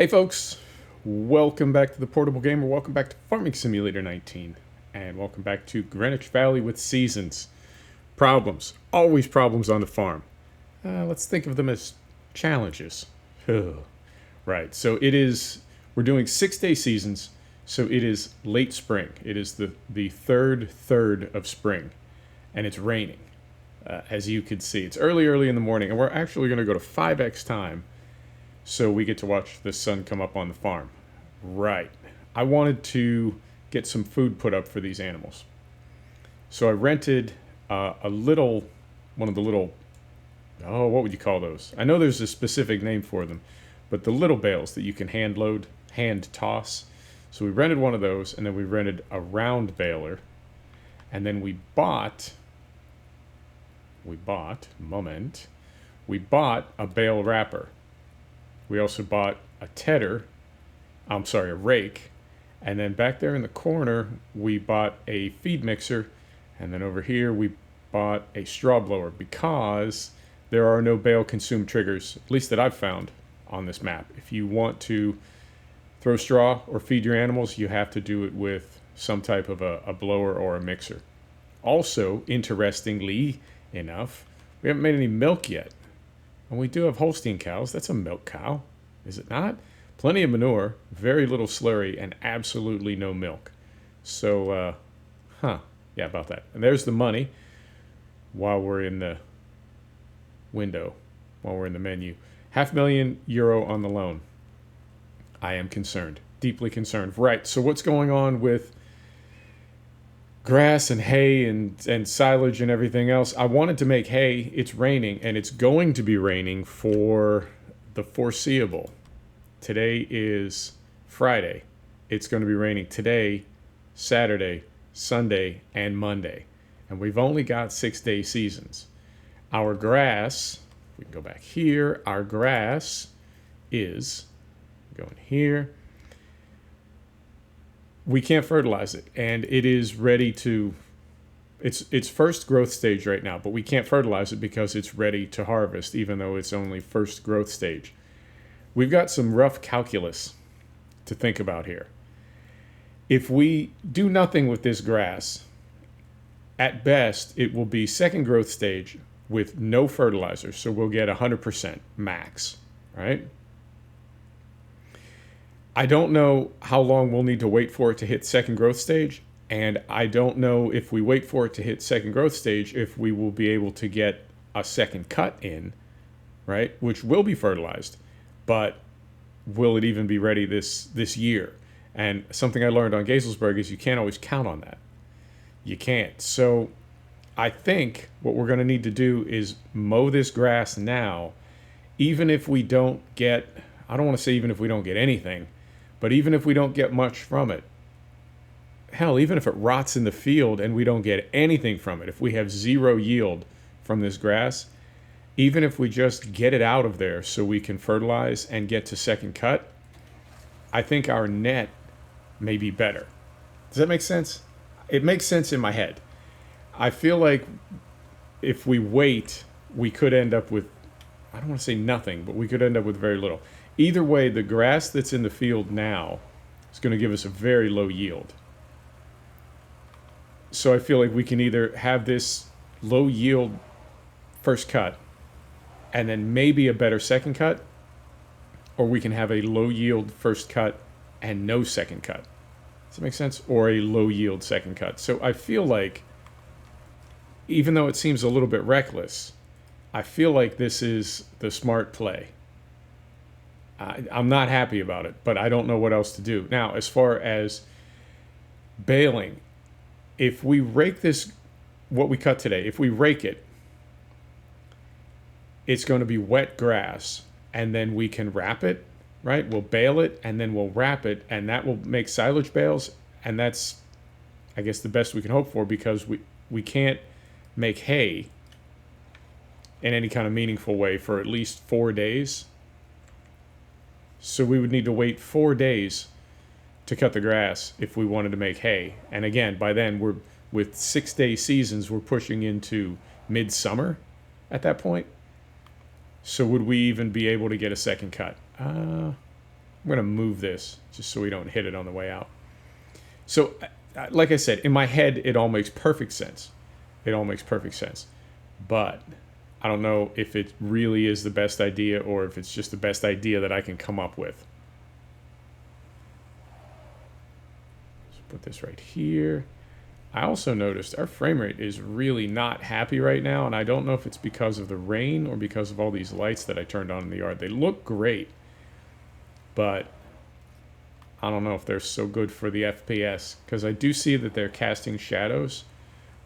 Hey folks, welcome back to the Portable Gamer, welcome back to Farming Simulator 19, and welcome back to Greenwich Valley with Seasons. Problems, always problems on the farm. Let's think of them as challenges. Right, so we're doing 6-day seasons, so it is late spring. It is the third of spring, and it's raining. As you can see, it's early in the morning, and we're actually going to go to 5x time so we get to watch the sun come up on the farm. Right. I wanted to get some food put up for these animals. So I rented one of the little, what would you call those? I know there's a specific name for them, but the little bales that you can hand toss. So we rented one of those, and then we rented a round baler, and then we bought a bale wrapper. We also bought a rake. And then back there in the corner, we bought a feed mixer. And then over here, we bought a straw blower because there are no bale consume triggers, at least that I've found on this map. If you want to throw straw or feed your animals, you have to do it with some type of a blower or a mixer. Also, interestingly enough, we haven't made any milk yet. And we do have Holstein cows. That's a milk cow, is it not? Plenty of manure, very little slurry, and absolutely no milk. So, yeah, about that. And there's the money while we're in the menu. €500,000 on the loan. I am concerned, deeply concerned. Right, so what's going on with grass and hay and silage and everything else? I wanted to make hay. It's raining, and it's going to be raining for the foreseeable. Today is Friday. It's going to be raining today, Saturday, Sunday, and Monday. And we've only got 6-day seasons. Our grass, we can go back here, our grass is going here. We can't fertilize it, and it is ready to, it's first growth stage right now, but we can't fertilize it because it's ready to harvest, even though it's only first growth stage. We've got some rough calculus to think about here. If we do nothing with this grass, at best, it will be second growth stage with no fertilizer, so we'll get 100% max, right? I don't know how long we'll need to wait for it to hit second growth stage, and I don't know if we wait for it to hit second growth stage if we will be able to get a second cut in, right, which will be fertilized, but will it even be ready this year? And something I learned on Gazelsberg is you can't always count on that. You can't. So I think what we're going to need to do is mow this grass now, even if we don't get, I don't want to say even if we don't get anything, but even if we don't get much from it, hell, even if it rots in the field and we don't get anything from it, if we have zero yield from this grass, even if we just get it out of there so we can fertilize and get to second cut, I think our net may be better. Does that make sense? It makes sense in my head. I feel like if we wait, we could end up with, I don't want to say nothing, but we could end up with very little. Either way, the grass that's in the field now is going to give us a very low yield. So I feel like we can either have this low yield first cut and then maybe a better second cut, or we can have a low yield first cut and no second cut. Does that make sense? Or a low yield second cut. So I feel like, even though it seems a little bit reckless, I feel like this is the smart play. I'm not happy about it, but I don't know what else to do. Now, as far as baling, if we rake this, what we cut today, if we rake it, it's going to be wet grass, and then we can wrap it, right? We'll bale it, and then we'll wrap it, and that will make silage bales, and that's, I guess, the best we can hope for, because we can't make hay in any kind of meaningful way for at least 4 days. So we would need to wait 4 days to cut the grass if we wanted to make hay. And again, by then, with 6-day seasons, we're pushing into midsummer at that point. So would we even be able to get a second cut? I'm going to move this just so we don't hit it on the way out. So, like I said, in my head, it all makes perfect sense. It all makes perfect sense. But I don't know if it really is the best idea or if it's just the best idea that I can come up with. Let's put this right here. I also noticed our frame rate is really not happy right now, and I don't know if it's because of the rain or because of all these lights that I turned on in the yard. They look great, but I don't know if they're so good for the FPS, because I do see that they're casting shadows,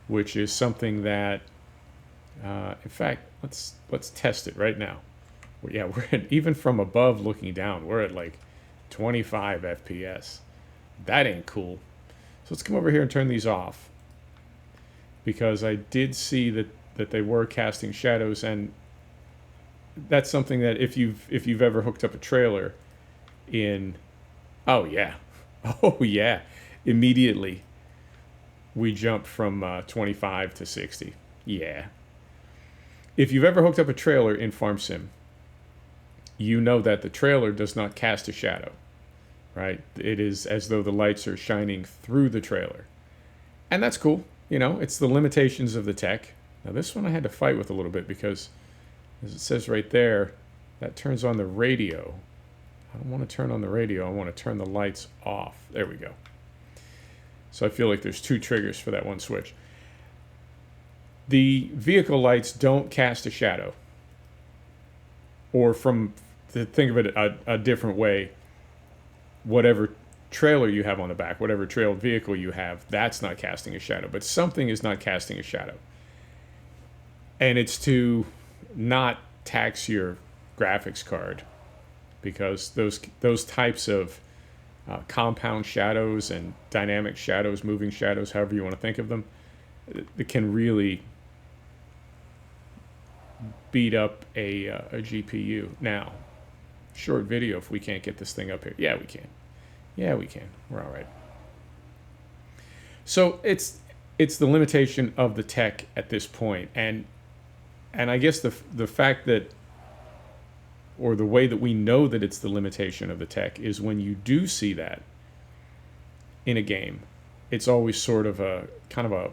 which is something that, in fact, let's test it right now. Yeah, we're at, even from above looking down, we're at like 25 FPS. That ain't cool. So let's come over here and turn these off, because I did see that they were casting shadows, and that's something that if you've ever hooked up a trailer in, oh yeah, oh yeah, immediately we jump from 25 to 60. Yeah. If you've ever hooked up a trailer in Farm Sim, you know that the trailer does not cast a shadow. Right? It is as though the lights are shining through the trailer. And that's cool. You know, it's the limitations of the tech. Now this one I had to fight with a little bit because, as it says right there, that turns on the radio. I don't want to turn on the radio. I want to turn the lights off. There we go. So I feel like there's two triggers for that one switch. The vehicle lights don't cast a shadow. Or to think of it a different way, whatever trailer you have on the back, whatever trailed vehicle you have, that's not casting a shadow. But something is not casting a shadow. And it's to not tax your graphics card, because those types of compound shadows and dynamic shadows, moving shadows, however you want to think of them, it can really beat up a GPU. Now, short video if we can't get this thing up here. Yeah, we can. Yeah, we can. We're all right. So it's the limitation of the tech at this point, and I guess the fact that, or the way that we know that it's the limitation of the tech, is when you do see that in a game, it's always sort of a kind of a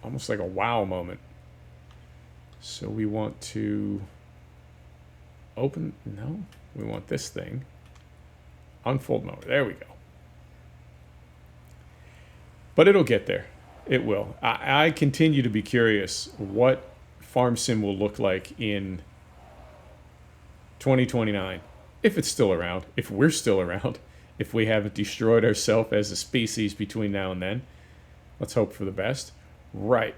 almost like a wow moment. So we want to open, no, we want this thing, unfold mode. There we go. But it'll get there. It will. I continue to be curious what Farm Sim will look like in 2029, if it's still around, if we're still around, if we haven't destroyed ourselves as a species between now and then. Let's hope for the best. Right.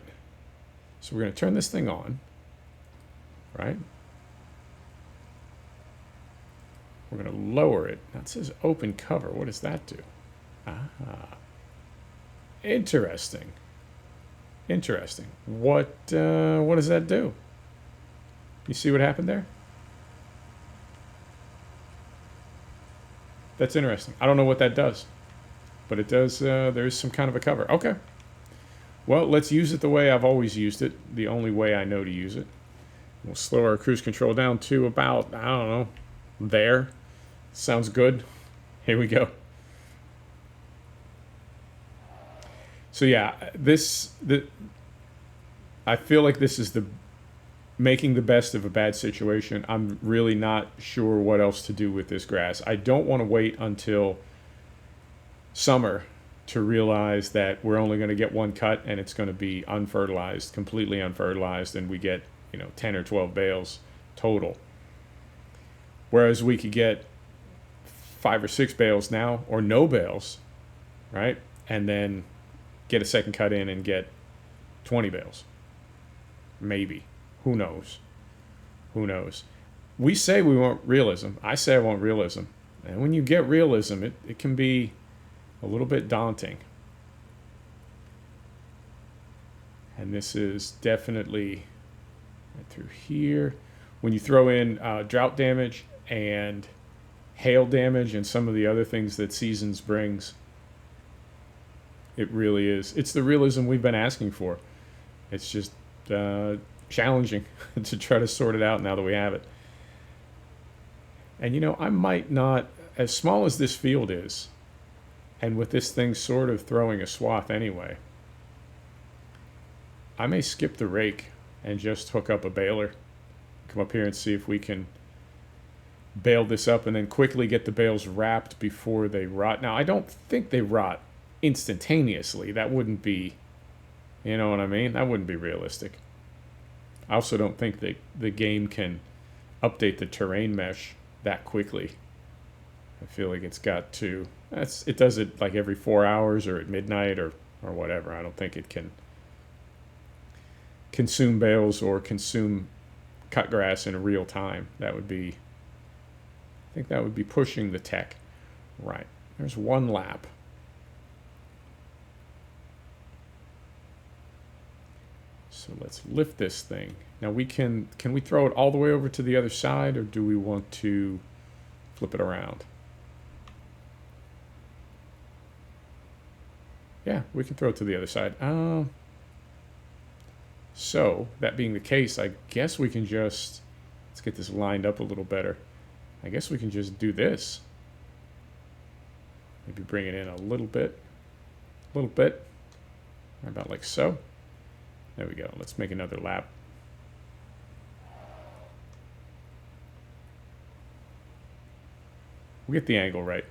So we're going to turn this thing on. Right? We're going to lower it. Now it says open cover. What does that do? Ah. Interesting. Interesting. What does that do? You see what happened there? That's interesting. I don't know what that does, but it does. There's some kind of a cover. Okay. Well, let's use it the way I've always used it, the only way I know to use it. We'll slow our cruise control down to about, I don't know, there. Sounds good. Here we go. So yeah, I feel like this is the making the best of a bad situation. I'm really not sure what else to do with this grass. I don't want to wait until summer to realize that we're only going to get one cut and it's going to be unfertilized, completely unfertilized, and we get 10 or 12 bales total. Whereas we could get 5 or 6 bales now, or no bales, right? And then get a second cut in and get 20 bales. Maybe. Who knows? Who knows? We say we want realism. I say I want realism. And when you get realism, it can be a little bit daunting. And this is definitely right through here. When you throw in drought damage and hail damage and some of the other things that Seasons brings, it really is. It's the realism we've been asking for. It's just challenging to try to sort it out now that we have it. And I might not, as small as this field is, and with this thing sort of throwing a swath anyway, I may skip the rake and just hook up a baler. Come up here and see if we can bale this up and then quickly get the bales wrapped before they rot. Now, I don't think they rot instantaneously. That wouldn't be, you know what I mean? That wouldn't be realistic. I also don't think that the game can update the terrain mesh that quickly. I feel like it's got to, it does it like every 4 hours or at midnight or whatever. I don't think it can consume bales or consume cut grass in real time. That would be, I think that would be pushing the tech. Right, there's one lap. So let's lift this thing. Now we can we throw it all the way over to the other side, or do we want to flip it around? Yeah, we can throw it to the other side. So that being the case, I guess we can just, let's get this lined up a little better. I guess we can just do this. Maybe bring it in a little bit, about like so. There we go. Let's make another lap. We'll get the angle right.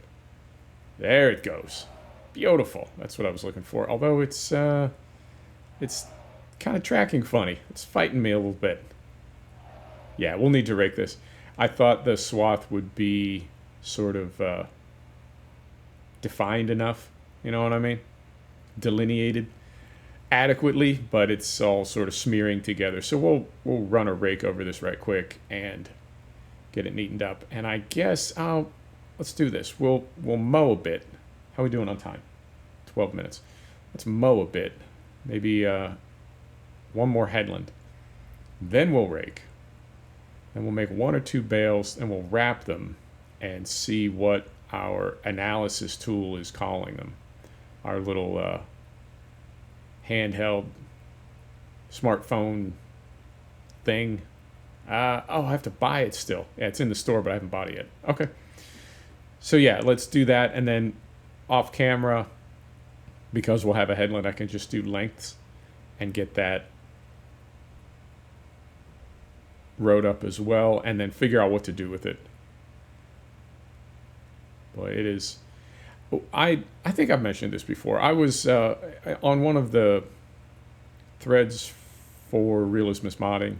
There it goes. Beautiful. That's what I was looking for. Although it's kind of tracking funny. It's fighting me a little bit. Yeah, we'll need to rake this. I thought the swath would be sort of defined enough. You know what I mean? Delineated adequately, but it's all sort of smearing together. So we'll run a rake over this right quick and get it neatened up. And I guess let's do this. We'll mow a bit. How are we doing on time? 12 minutes. Let's mow a bit. Maybe one more headland. Then we'll rake. Then we'll make 1 or 2 bales and we'll wrap them and see what our analysis tool is calling them. Our little handheld smartphone thing. I have to buy it still. Yeah, it's in the store, but I haven't bought it yet. Okay. So yeah, let's do that. And then off camera, because we'll have a headland, I can just do lengths and get that rode up as well, and then figure out what to do with it. Boy, it is. I think I've mentioned this before. I was on one of the threads for Realism modding,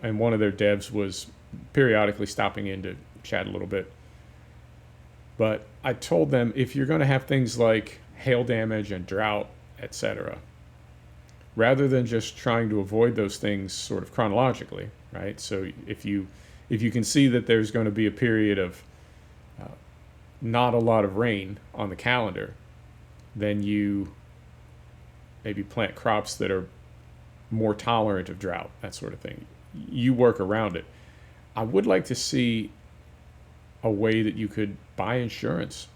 and one of their devs was periodically stopping in to chat a little bit. But I told them, if you're going to have things like hail damage and drought, etc., rather than just trying to avoid those things sort of chronologically, right? So if you can see that there's going to be a period of not a lot of rain on the calendar, then you maybe plant crops that are more tolerant of drought, that sort of thing. You work around it. I would like to see a way that you could buy insurance,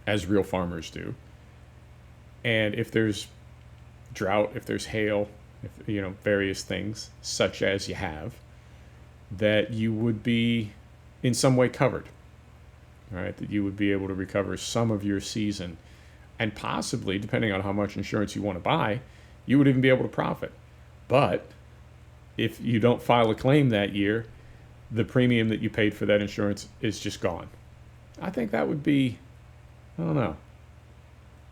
as real farmers do. And if there's drought, if there's hail, if, various things such as you have, that you would be in some way covered. Right, that you would be able to recover some of your season, and possibly, depending on how much insurance you want to buy, you would even be able to profit. But if you don't file a claim that year, the premium that you paid for that insurance is just gone. I think that would be, I don't know.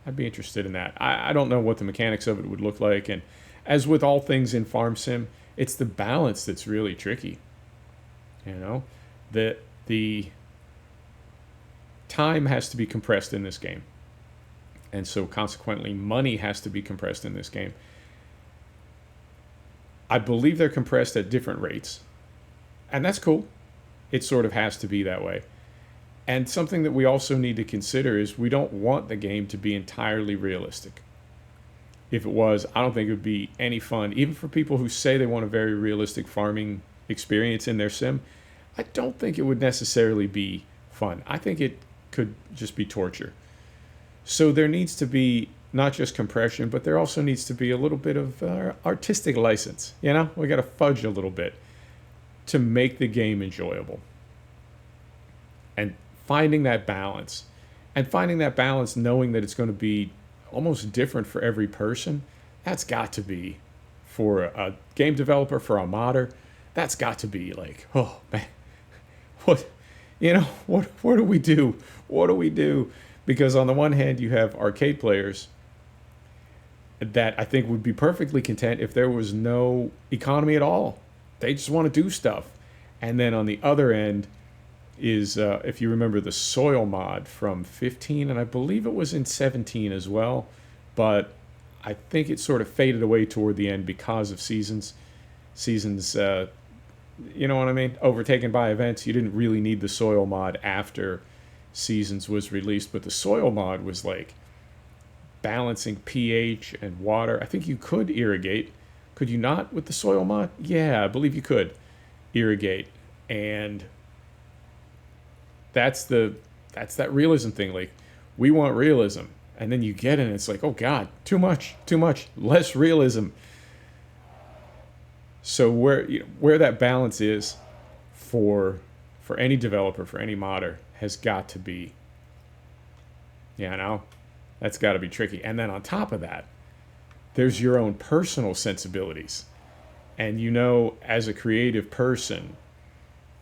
I'd be interested in that. I don't know what the mechanics of it would look like, and as with all things in Farm Sim, it's the balance that's really tricky. The time has to be compressed in this game, and so consequently money has to be compressed in this game. I believe they're compressed at different rates, and that's cool. It sort of has to be that way. And something that we also need to consider is we don't want the game to be entirely realistic. If it was, I don't think it would be any fun, even for people who say they want a very realistic farming experience in their sim. I don't think it would necessarily be fun. I think it could just be torture. So there needs to be not just compression, but there also needs to be a little bit of artistic license. We got to fudge a little bit to make the game enjoyable. and finding that balance. And finding that balance knowing that it's going to be almost different for every person, that's got to be, for a game developer, for a modder, that's got to be like, oh man, what, what do we do? What do we do? Because on the one hand, you have arcade players that I think would be perfectly content if there was no economy at all. They just want to do stuff. And then on the other end is, if you remember the soil mod from 15, and I believe it was in 17 as well, but I think it sort of faded away toward the end because of seasons, you know what I mean? Overtaken by events. You didn't really need the soil mod after Seasons was released, but the soil mod was like balancing pH and water. I think you could irrigate. Could you not with the soil mod? Yeah, I believe you could irrigate. And that's that realism thing. Like, we want realism. And then you get it and it's like, oh God, too much, less realism. So where that balance is for any developer, for any modder, has got to be, that's got to be tricky. And then on top of that, there's your own personal sensibilities. And as a creative person,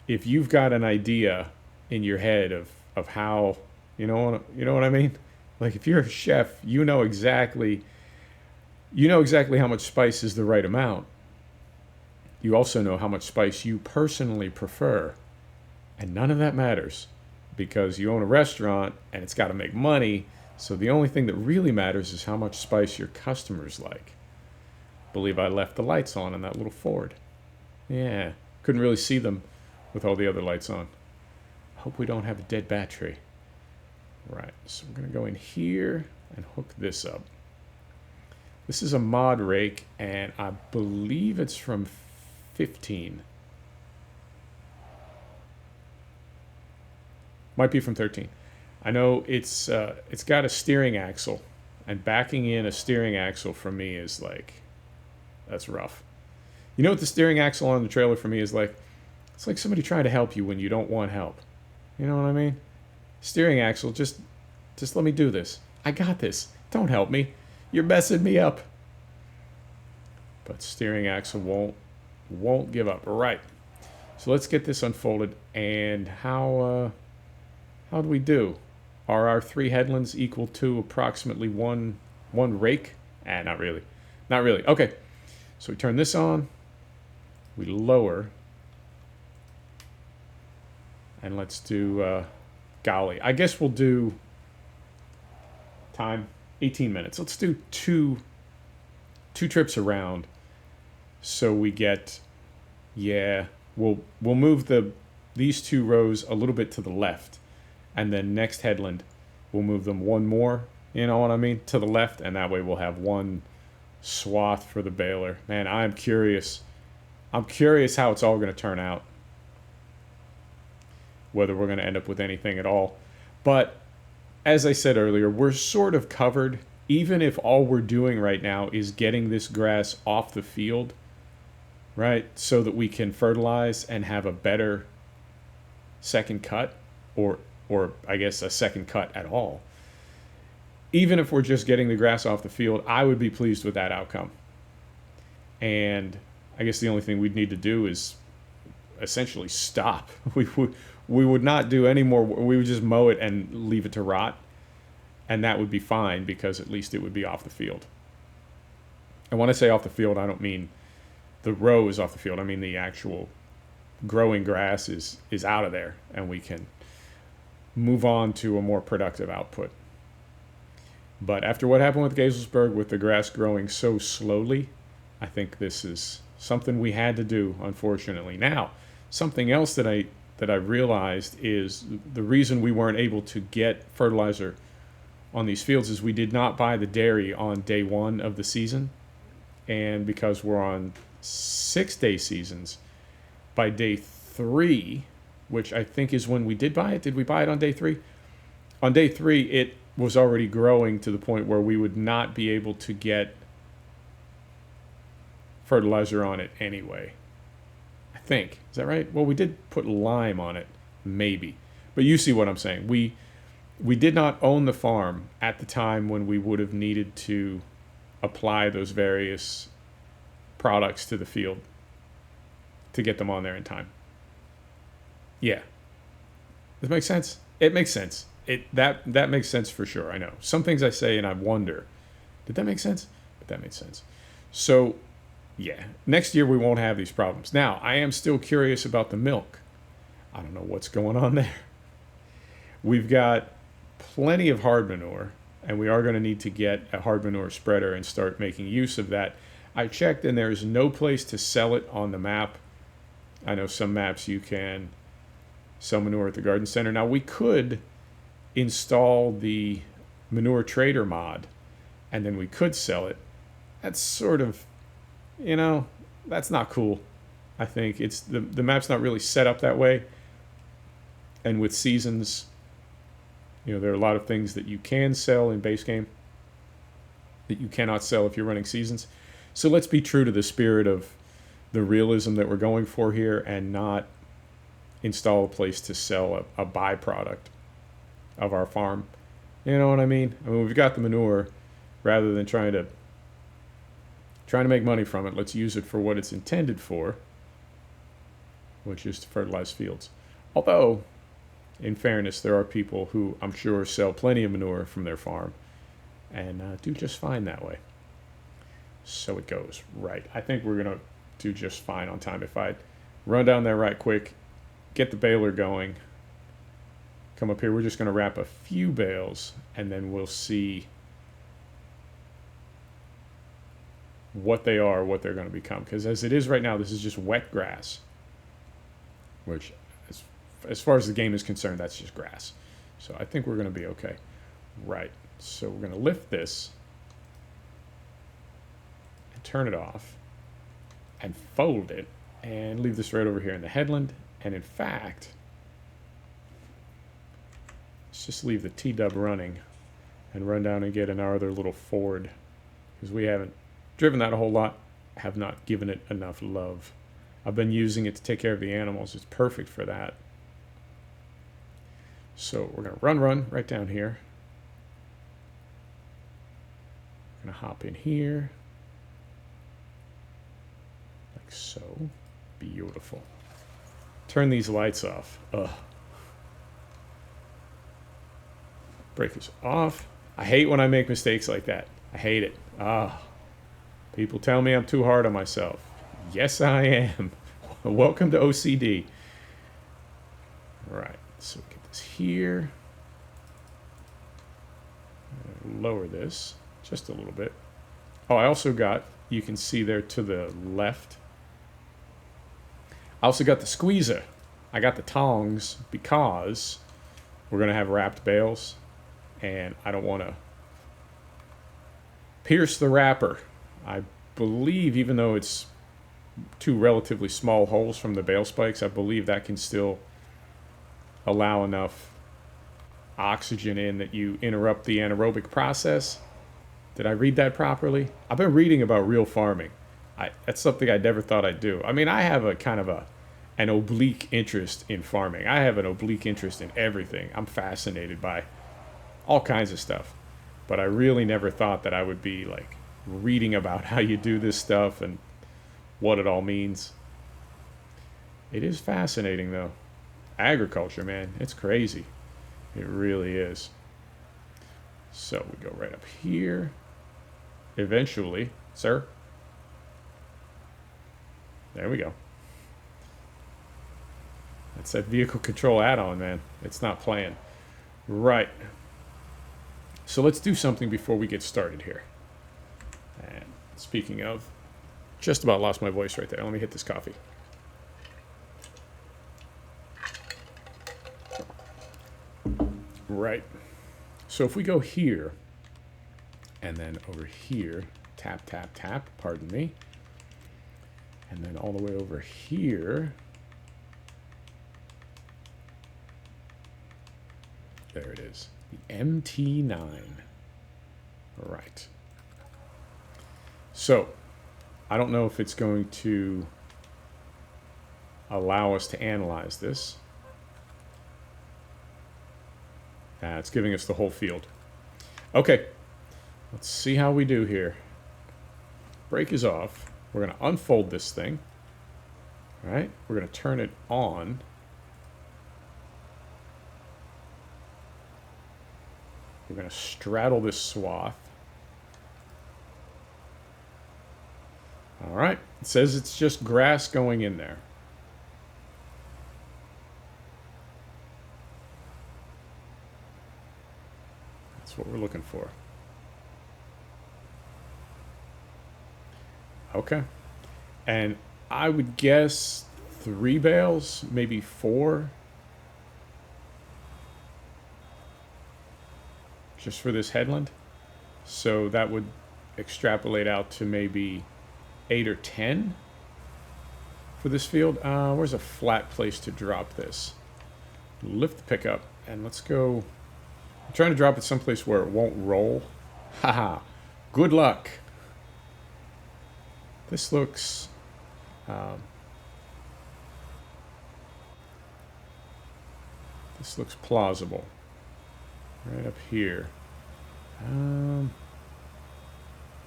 if you've got an idea in your head of how, you know what I mean? Like, if you're a chef, you know exactly how much spice is the right amount. You also know how much spice you personally prefer. And none of that matters because you own a restaurant and it's got to make money. So the only thing that really matters is how much spice your customers like. Believe I left the lights on in that little Ford. Yeah, couldn't really see them with all the other lights on. Hope we don't have a dead battery. Right, so we're going to go in here and hook this up. This is a mod rake, and I believe it's from 15. Might be from 13. I know it's got a steering axle, and backing in a steering axle for me is like, that's rough. You know what the steering axle on the trailer for me is like? It's like somebody trying to help you when you don't want help. You know what I mean? Steering axle, just let me do this. I got this. Don't help me. You're messing me up. But steering axle won't give up. All right. So let's get this unfolded. And how do we do? Are our 3 headlands equal to approximately one rake? Not really. Not really. Okay. So we turn this on. We lower. And let's do, golly, I guess we'll do time, 18 minutes. Let's do two trips around. So we get, we'll move these 2 rows a little bit to the left. And then next headland, we'll move them one more, you know what I mean, to the left. And that way we'll have one swath for the baler. Man, I'm curious. I'm curious how it's all going to turn out. Whether we're going to end up with anything at all. But as I said earlier, we're sort of covered, even if all we're doing right now is getting this grass off the field, right? So that we can fertilize and have a better second cut, or I guess a second cut at all. Even if we're just getting the grass off the field, I would be pleased with that outcome. And I guess the only thing we'd need to do is essentially stop. We would not do any more. We would just mow it and leave it to rot. And that would be fine because at least it would be off the field. And when I say off the field, I don't mean the row is off the field. I mean the actual growing grass is out of there and we can move on to a more productive output. But after what happened with Gazelsberg, with the grass growing so slowly, I think this is something we had to do, unfortunately. Now, something else that I realized is the reason we weren't able to get fertilizer on these fields is we did not buy the dairy on day 1 of the season. And because we're on 6-day seasons, by day 3, which I think is when we did buy it. Did we buy it on day 3? On day 3, it was already growing to the point where we would not be able to get fertilizer on it anyway. I think. Is that right? Well, we did put lime on it, maybe. But you see what I'm saying. We did not own the farm at the time when we would have needed to apply those various products to the field to get them on there in time. Yeah. Does it make sense? It makes sense. That makes sense for sure. I know. Some things I say and I wonder, did that make sense? But that made sense. So, yeah. Next year we won't have these problems. Now, I am still curious about the milk. I don't know what's going on there. We've got plenty of hard manure, and we are going to need to get a hard manure spreader and start making use of that. I checked, and there's no place to sell it on the map. I know some maps you can sell manure at the garden center. Now, we could install the manure trader mod, and then we could sell it. That's sort of, that's not cool. I think it's the map's not really set up that way. And with seasons, there are a lot of things that you can sell in base game that you cannot sell if you're running seasons. So let's be true to the spirit of the realism that we're going for here and not install a place to sell a byproduct of our farm. You know what I mean? We've got the manure. Rather than trying to make money from it, let's use it for what it's intended for, which is to fertilize fields. Although, in fairness, there are people who I'm sure sell plenty of manure from their farm and do just fine that way. So it goes. Right. I think we're going to do just fine on time. If I run down there right quick, get the baler going, come up here. We're just going to wrap a few bales, and then we'll see what they are, what they're going to become. Because as it is right now, this is just wet grass, which as far as the game is concerned, that's just grass. So I think we're going to be okay. Right. So we're going to lift this and turn it off and fold it and leave this right over here in the headland. And in fact, let's just leave the T-dub running and run down and get another little Ford, because we haven't driven that a whole lot, have not given it enough love. I've been using it to take care of the animals. It's perfect for that. So we're going to run right down here. We're going to hop in here. Like so. Beautiful. Turn these lights off. Ugh. Breakers off. I hate when I make mistakes like that. I hate it. People tell me I'm too hard on myself. Yes, I am. Welcome to OCD. All right. So we get this here. Lower this just a little bit. Oh, I also got, you can see there to the left, I also got the squeezer. I got the tongs because we're going to have wrapped bales, and I don't want to pierce the wrapper. I believe, even though it's two relatively small holes from the bale spikes, I believe that can still allow enough oxygen in that you interrupt the anaerobic process. Did I read that properly? I've been reading about real farming. That's something I never thought I'd do. I mean, I have a kind of an oblique interest in farming. I have an oblique interest in everything. I'm fascinated by all kinds of stuff. But I really never thought that I would be like reading about how you do this stuff and what it all means. It is fascinating, though. Agriculture, man, it's crazy. It really is. So we go right up here. Eventually, sir. There we go. That's that vehicle control add-on, man. It's not playing. Right. So let's do something before we get started here. And speaking of, just about lost my voice right there. Let me hit this coffee. Right. So if we go here, and then over here, tap, tap, tap, pardon me, and then all the way over here, there it is, the MT9. All right. So I don't know if it's going to allow us to analyze this. It's giving us the whole field. Okay, let's see how we do here. Brake is off. We're going to unfold this thing. All right, we're going to turn it on. We're going to straddle this swath. All right, it says it's just grass going in there. That's what we're looking for. Okay. And I would guess 3 bales, maybe 4. Just for this headland. So that would extrapolate out to maybe 8 or 10 for this field. Where's a flat place to drop this? Lift the pickup and let's go. I'm trying to drop it someplace where it won't roll. Haha. Good luck. This looks plausible. Right up here.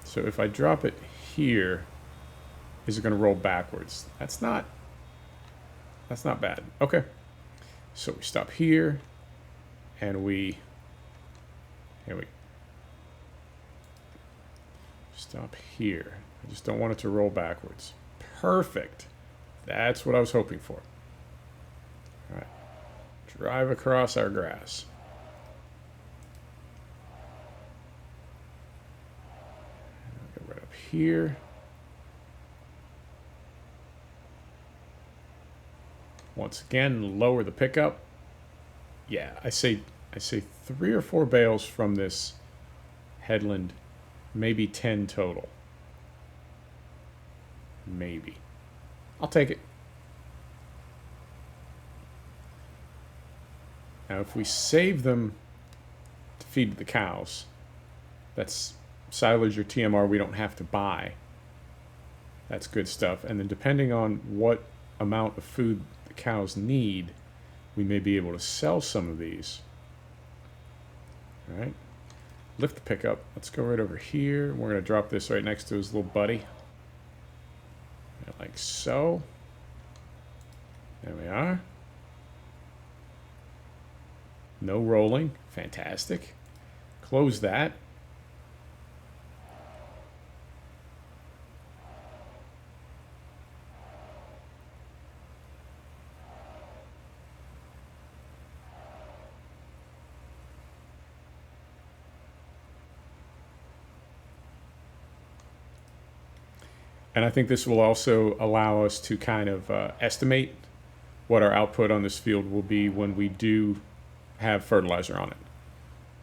So if I drop it here, is it going to roll backwards? That's not bad. Okay. So we stop here, and we stop here. I just don't want it to roll backwards. Perfect. That's what I was hoping for. All right. Drive across our grass. Go right up here. Once again, lower the pickup. Yeah, I say 3 or 4 bales from this headland, maybe 10 total. Maybe. I'll take it. Now, if we save them to feed the cows, that's silage or TMR we don't have to buy. That's good stuff. And then depending on what amount of food the cows need, we may be able to sell some of these. All right. Lift the pickup. Let's go right over here. We're going to drop this right next to his little buddy. Like so. There we are. No rolling. Fantastic. Close that. And I think this will also allow us to kind of estimate what our output on this field will be when we do have fertilizer on it,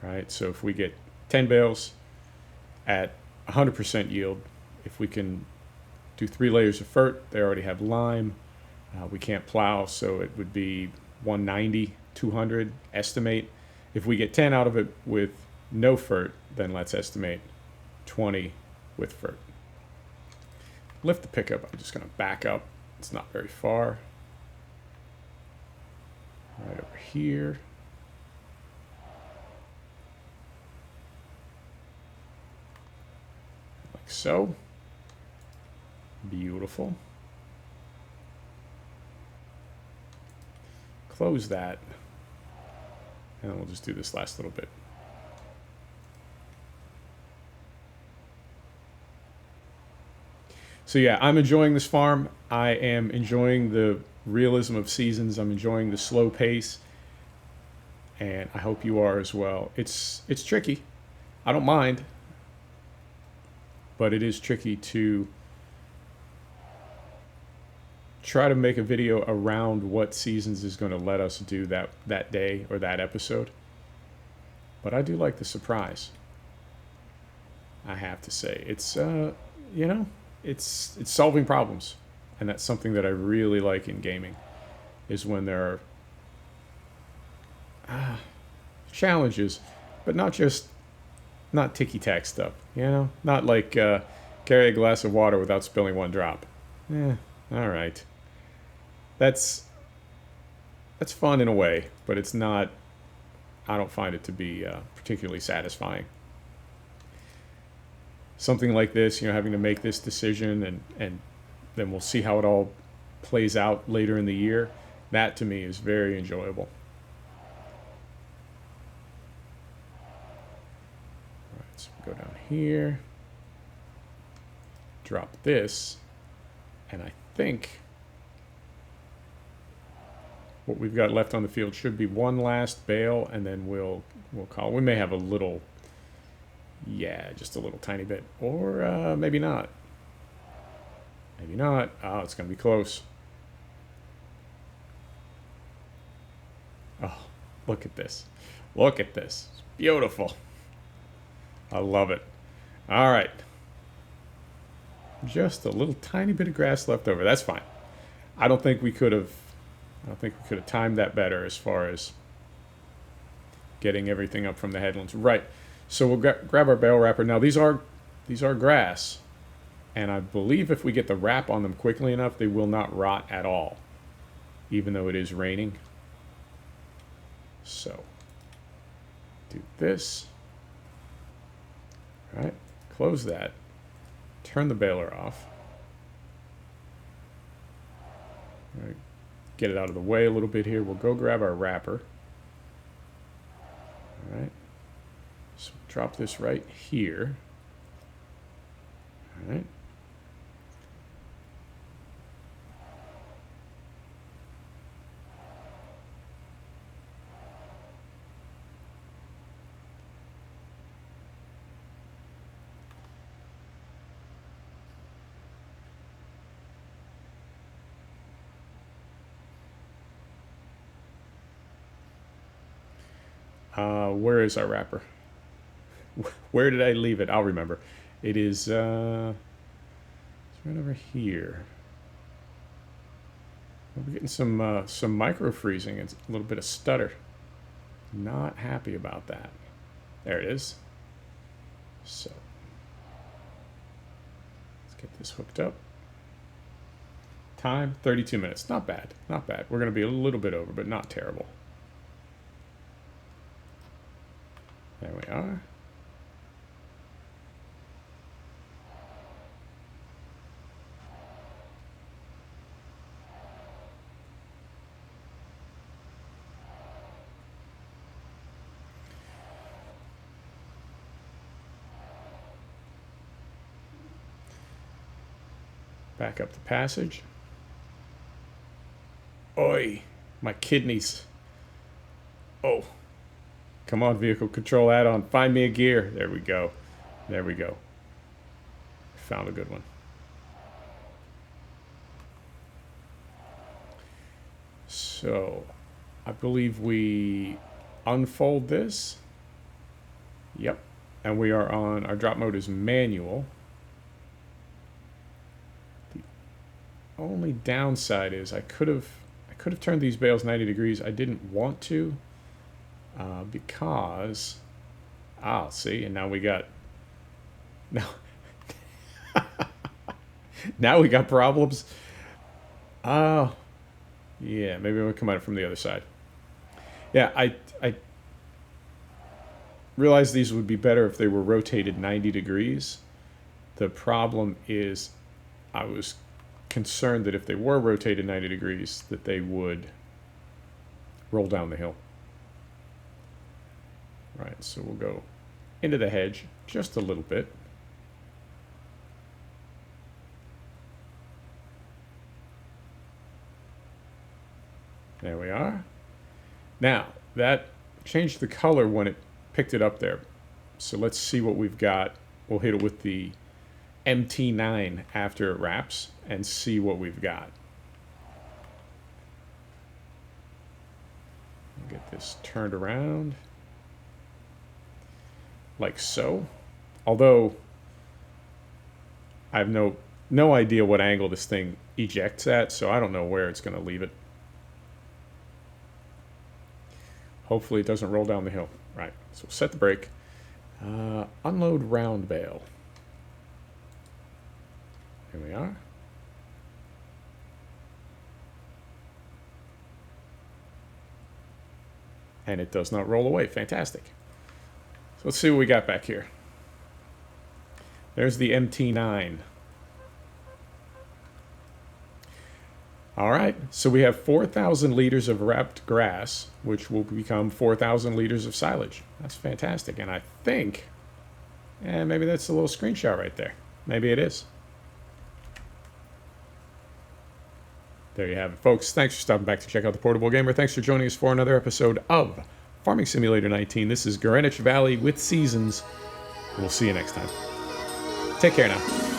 right? So if we get 10 bales at 100% yield, if we can do 3 layers of fert, they already have lime. We can't plow, so it would be 190, 200 estimate. If we get 10 out of it with no fert, then let's estimate 20 with fert. Lift the pickup. I'm just going to back up. It's not very far. Right over here. Like so. Beautiful. Close that. And then we'll just do this last little bit. So yeah, I'm enjoying this farm. I am enjoying the realism of seasons. I'm enjoying the slow pace, and I hope you are as well. It's tricky. I don't mind, but it is tricky to try to make a video around what seasons is going to let us do that day or that episode. But I do like the surprise. I have to say, it's it's solving problems, and that's something that I really like in gaming, is when there are challenges, but not ticky-tack stuff, not like carry a glass of water without spilling 1 drop. All right, that's fun in a way, but it's not I don't find it to be particularly satisfying. Something like this, you know, having to make this decision and then we'll see how it all plays out later in the year. That to me is very enjoyable. All right, so we'll go down here, drop this, and I think what we've got left on the field should be one last bale, and then we'll call. We may have a little, yeah, just a little tiny bit, or maybe not. Maybe not. Oh, it's going to be close. Oh, look at this. Look at this. It's beautiful. I love it. All right. Just a little tiny bit of grass left over. That's fine. I don't think we could have timed that better as far as getting everything up from the headlands. Right. So we'll grab our bale wrapper. Now these are grass, and I believe if we get the wrap on them quickly enough, they will not rot at all, even though it is raining. So do this. All right. Close that. Turn the baler off. All right. Get it out of the way a little bit here. We'll go grab our wrapper. All right. So drop this right here. All right. Where is our wrapper? Where did I leave it? I'll remember. It is it's right over here. We're getting some micro freezing and a little bit of stutter. Not happy about that. There it is. So let's get this hooked up. Time 32 minutes. Not bad. Not bad. We're going to be a little bit over, but not terrible. There we are. Back up the passage. Oi, my kidneys. Oh. Come on, vehicle control add-on. Find me a gear. There we go. There we go. Found a good one. So, I believe we unfold this. Yep. And we are on, our drop mode is manual. The only downside is I could have turned these bales 90 degrees. I didn't want to. Because, see, and now we got, now we got problems. Yeah, maybe we'll come at it from the other side. Yeah, I realized these would be better if they were rotated 90 degrees. The problem is I was concerned that if they were rotated 90 degrees, that they would roll down the hill. Right, so we'll go into the hedge just a little bit. There we are. Now, that changed the color when it picked it up there. So let's see what we've got. We'll hit it with the MT9 after it wraps and see what we've got. Get this turned around. Like so. Although I have no idea what angle this thing ejects at, so I don't know where it's going to leave it. Hopefully it doesn't roll down the hill. Right, so we'll set the brake. Unload round bale. Here we are. And it does not roll away. Fantastic. So let's see what we got back here. There's the MT9. All right, so we have 4,000 liters of wrapped grass, which will become 4,000 liters of silage. That's fantastic. And I think, maybe that's a little screenshot right there. Maybe it is. There you have it, folks. Thanks for stopping back to check out the Portable Gamer. Thanks for joining us for another episode of Farming Simulator 19. This is Greenwich Valley with Seasons. We'll see you next time. Take care now.